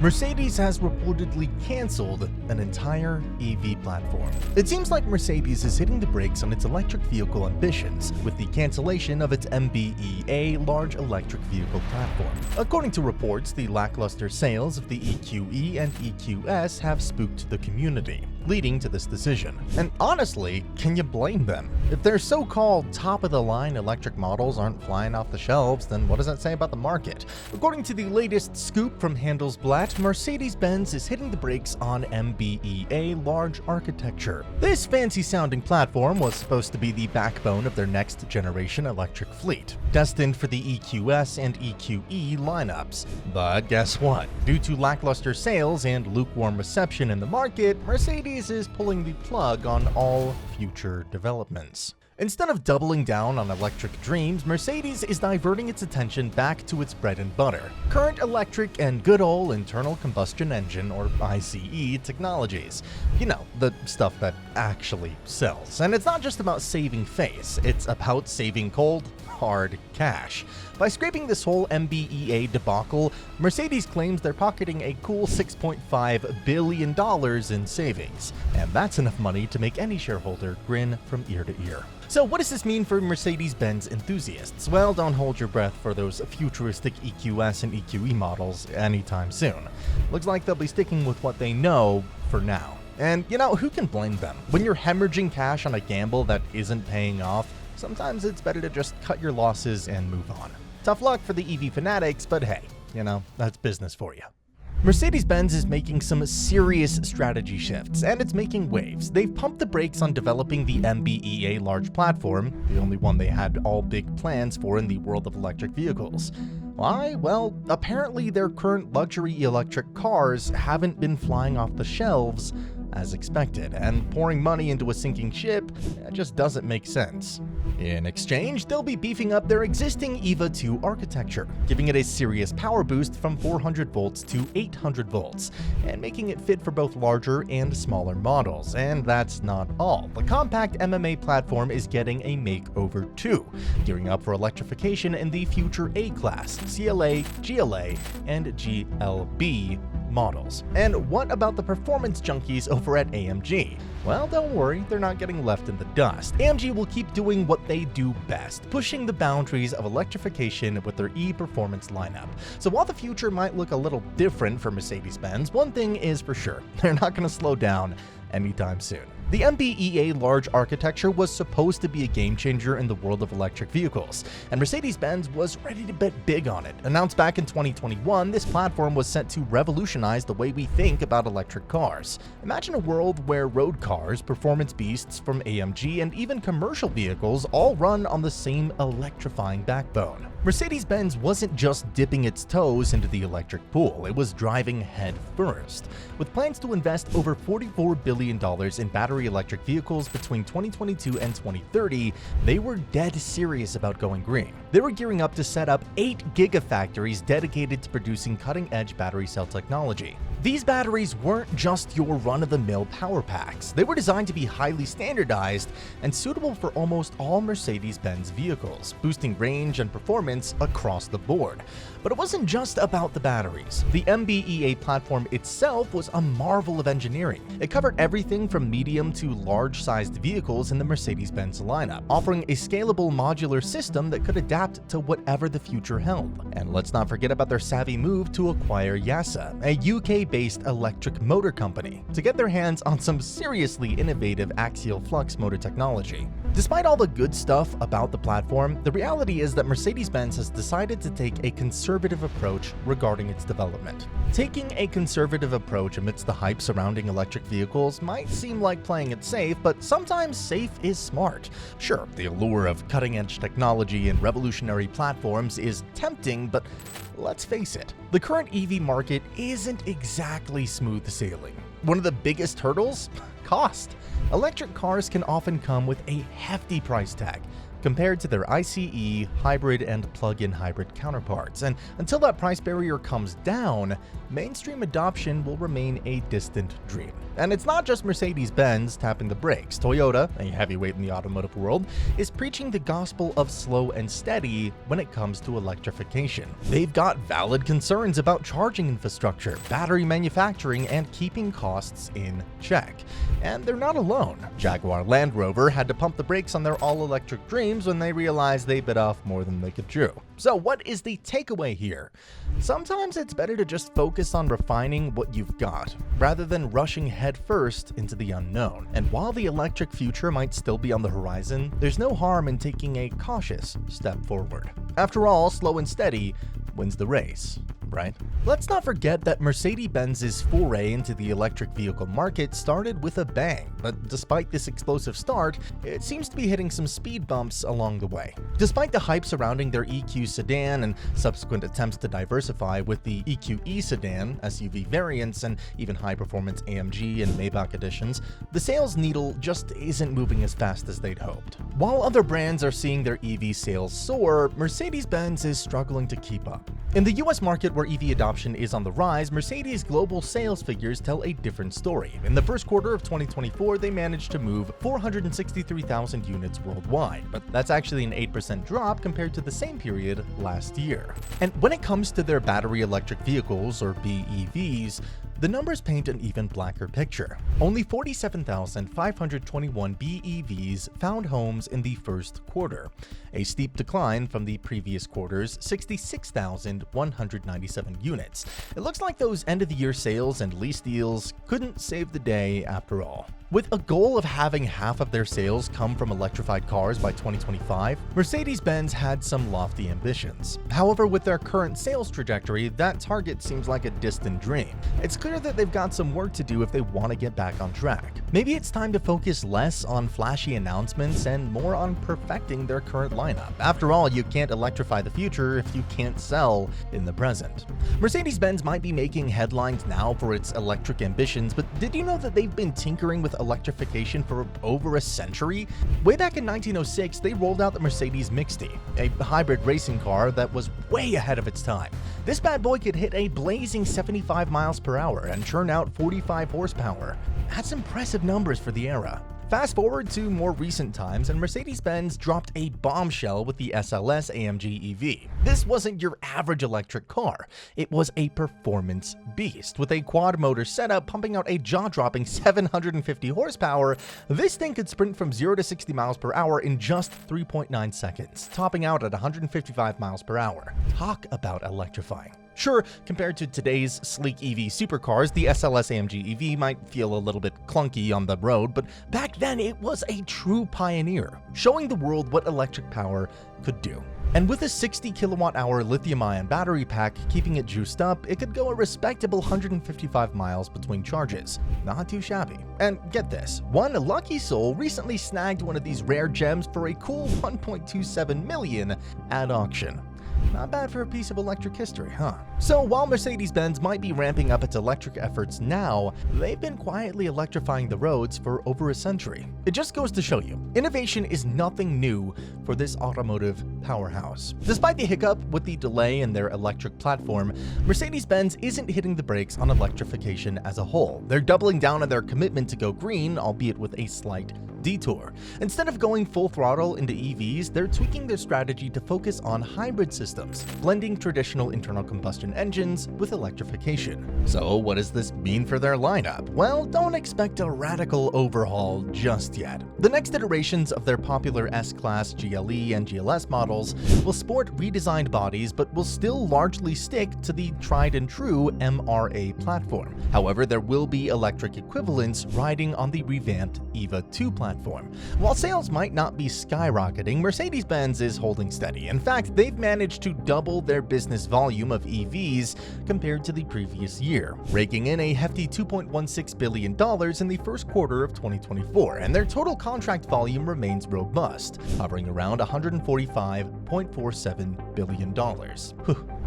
Mercedes has reportedly canceled an entire EV platform. It seems like Mercedes is hitting the brakes on its electric vehicle ambitions with the cancellation of its MB.EA large electric vehicle platform. According to reports, the lackluster sales of the EQE and EQS have spooked the community, leading to this decision. And honestly, can you blame them? If their so-called top-of-the-line electric models aren't flying off the shelves, then what does that say about the market? According to the latest scoop from Handelsblatt, Mercedes-Benz is hitting the brakes on MB.EA large architecture. This fancy-sounding platform was supposed to be the backbone of their next-generation electric fleet, destined for the EQS and EQE lineups. But guess what? Due to lackluster sales and lukewarm reception in the market, Mercedes is pulling the plug on all future developments. Instead of doubling down on electric dreams, Mercedes is diverting its attention back to its bread and butter, current electric and good old internal combustion engine or ICE technologies. You know, the stuff that actually sells. And it's not just about saving face, it's about saving cold, hard cash. By scraping this whole MB.EA debacle, Mercedes claims they're pocketing a cool $6.5 billion in savings. And that's enough money to make any shareholder grin from ear to ear. So what does this mean for Mercedes-Benz enthusiasts? Well, don't hold your breath for those futuristic EQS and EQE models anytime soon. Looks like they'll be sticking with what they know for now. And you know, who can blame them? When you're hemorrhaging cash on a gamble that isn't paying off, sometimes it's better to just cut your losses and move on. Tough luck for the EV fanatics, but hey, you know, that's business for you. Mercedes-Benz is making some serious strategy shifts, and it's making waves. They've pumped the brakes on developing the MB.EA large platform, the only one they had all big plans for in the world of electric vehicles. Why? Well, apparently their current luxury electric cars haven't been flying off the shelves as expected, and pouring money into a sinking ship just doesn't make sense. In exchange, they'll be beefing up their existing EVA 2 architecture, giving it a serious power boost from 400 volts to 800 volts, and making it fit for both larger and smaller models. And that's not all. The compact MMA platform is getting a makeover too, gearing up for electrification in the future A-Class, CLA, GLA, and GLB models. And what about the performance junkies over at AMG? Well, don't worry, they're not getting left in the dust. AMG will keep doing what they do best, pushing the boundaries of electrification with their e-performance lineup. So while the future might look a little different for Mercedes-Benz, one thing is for sure, they're not going to slow down anytime soon. The MB.EA large architecture was supposed to be a game changer in the world of electric vehicles, and Mercedes-Benz was ready to bet big on it. Announced back in 2021, this platform was set to revolutionize the way we think about electric cars. Imagine a world where road cars, performance beasts from AMG, and even commercial vehicles all run on the same electrifying backbone. Mercedes-Benz wasn't just dipping its toes into the electric pool, it was driving head first. With plans to invest over $44 billion in battery electric vehicles between 2022 and 2030, they were dead serious about going green. They were gearing up to set up 8 gigafactories dedicated to producing cutting-edge battery cell technology. These batteries weren't just your run-of-the-mill power packs. They were designed to be highly standardized and suitable for almost all Mercedes-Benz vehicles, boosting range and performance across the board. But it wasn't just about the batteries. The MB.EA platform itself was a marvel of engineering. It covered everything from medium to large-sized vehicles in the Mercedes-Benz lineup, offering a scalable modular system that could adapt to whatever the future held. And let's not forget about their savvy move to acquire YASA, a UK-based electric motor company, to get their hands on some seriously innovative axial flux motor technology. Despite all the good stuff about the platform, the reality is that Mercedes-Benz has decided to take a conservative approach regarding its development. Taking a conservative approach amidst the hype surrounding electric vehicles might seem like playing it safe, but sometimes safe is smart. Sure, the allure of cutting-edge technology and revolutionary platforms is tempting, but let's face it, the current EV market isn't exactly smooth sailing. One of the biggest hurdles? cost. Electric cars can often come with a hefty price tag compared to their ICE, hybrid, and plug-in hybrid counterparts, and until that price barrier comes down, mainstream adoption will remain a distant dream. And it's not just Mercedes-Benz tapping the brakes. Toyota, a heavyweight in the automotive world, is preaching the gospel of slow and steady when it comes to electrification. They've got valid concerns about charging infrastructure, battery manufacturing, and keeping costs in check. And they're not alone. Jaguar Land Rover had to pump the brakes on their all-electric dreams when they realized they bit off more than they could chew. So what is the takeaway here? Sometimes it's better to just focus on refining what you've got, rather than rushing headfirst into the unknown. And while the electric future might still be on the horizon, there's no harm in taking a cautious step forward. After all, slow and steady wins the race, right? Let's not forget that Mercedes-Benz's foray into the electric vehicle market started with a bang, but despite this explosive start, it seems to be hitting some speed bumps along the way. Despite the hype surrounding their EQ sedan and subsequent attempts to diversify with the EQE sedan, SUV variants, and even high-performance AMG and Maybach editions, the sales needle just isn't moving as fast as they'd hoped. While other brands are seeing their EV sales soar, Mercedes-Benz is struggling to keep up. In the US market, where EV adoption is on the rise, Mercedes' global sales figures tell a different story. In the first quarter of 2024, they managed to move 463,000 units worldwide, but that's actually an 8% drop compared to the same period last year. And when it comes to their battery electric vehicles, or BEVs, the numbers paint an even blacker picture. Only 47,521 BEVs found homes in the first quarter, a steep decline from the previous quarter's 66,197 units. It looks like those end-of-the-year sales and lease deals couldn't save the day after all. With a goal of having half of their sales come from electrified cars by 2025, Mercedes-Benz had some lofty ambitions. However, with their current sales trajectory, that target seems like a distant dream. It's clear that they've got some work to do if they want to get back on track. Maybe it's time to focus less on flashy announcements and more on perfecting their current lineup. After all, you can't electrify the future if you can't sell in the present. Mercedes-Benz might be making headlines now for its electric ambitions, but did you know that they've been tinkering with electrification for over a century? Way back in 1906, they rolled out the Mercedes Mixte, a hybrid racing car that was way ahead of its time. This bad boy could hit a blazing 75 miles per hour and churn out 45 horsepower. That's impressive numbers for the era. Fast forward to more recent times, and Mercedes-Benz dropped a bombshell with the SLS AMG EV. This wasn't your average electric car. It was a performance beast. With a quad-motor setup pumping out a jaw-dropping 750 horsepower, this thing could sprint from 0 to 60 miles per hour in just 3.9 seconds, topping out at 155 miles per hour. Talk about electrifying. Sure, compared to today's sleek EV supercars, the SLS AMG EV might feel a little bit clunky on the road, but back then it was a true pioneer, showing the world what electric power could do. And with a 60 kilowatt-hour lithium-ion battery pack keeping it juiced up, it could go a respectable 155 miles between charges. Not too shabby. And get this, one lucky soul recently snagged one of these rare gems for a cool $1.27 million at auction. Not bad for a piece of electric history, huh? So while Mercedes-Benz might be ramping up its electric efforts now, they've been quietly electrifying the roads for over a century. It just goes to show you, innovation is nothing new for this automotive powerhouse. Despite the hiccup with the delay in their electric platform, Mercedes-Benz isn't hitting the brakes on electrification as a whole. They're doubling down on their commitment to go green, albeit with a slight detour. Instead of going full throttle into EVs, they're tweaking their strategy to focus on hybrid systems, blending traditional internal combustion engines with electrification. So what does this mean for their lineup? Well, don't expect a radical overhaul just yet. The next iterations of their popular S-Class, GLE, and GLS models will sport redesigned bodies but will still largely stick to the tried and true MRA platform. However, there will be electric equivalents riding on the revamped EVA 2 platform. While sales might not be skyrocketing, Mercedes-Benz is holding steady. In fact, they've managed to double their business volume of EVs compared to the previous year, raking in a hefty $2.16 billion in the first quarter of 2024, and their total contract volume remains robust, hovering around $145.47 billion.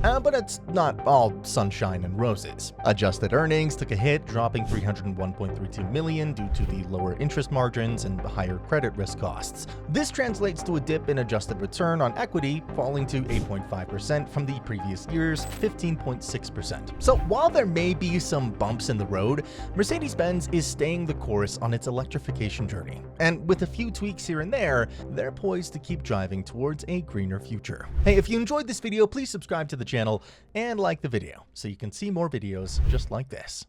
But it's not all sunshine and roses. Adjusted earnings took a hit, dropping $301.32 million due to the lower interest margins and higher credit risk costs. This translates to a dip in adjusted return on equity, falling to 8.5% from the previous year's 15.6%. So while there may be some bumps in the road, Mercedes-Benz is staying the course on its electrification journey. And with a few tweaks here and there, they're poised to keep driving towards a greener future. Hey, if you enjoyed this video, please subscribe to the channel and like the video so you can see more videos just like this.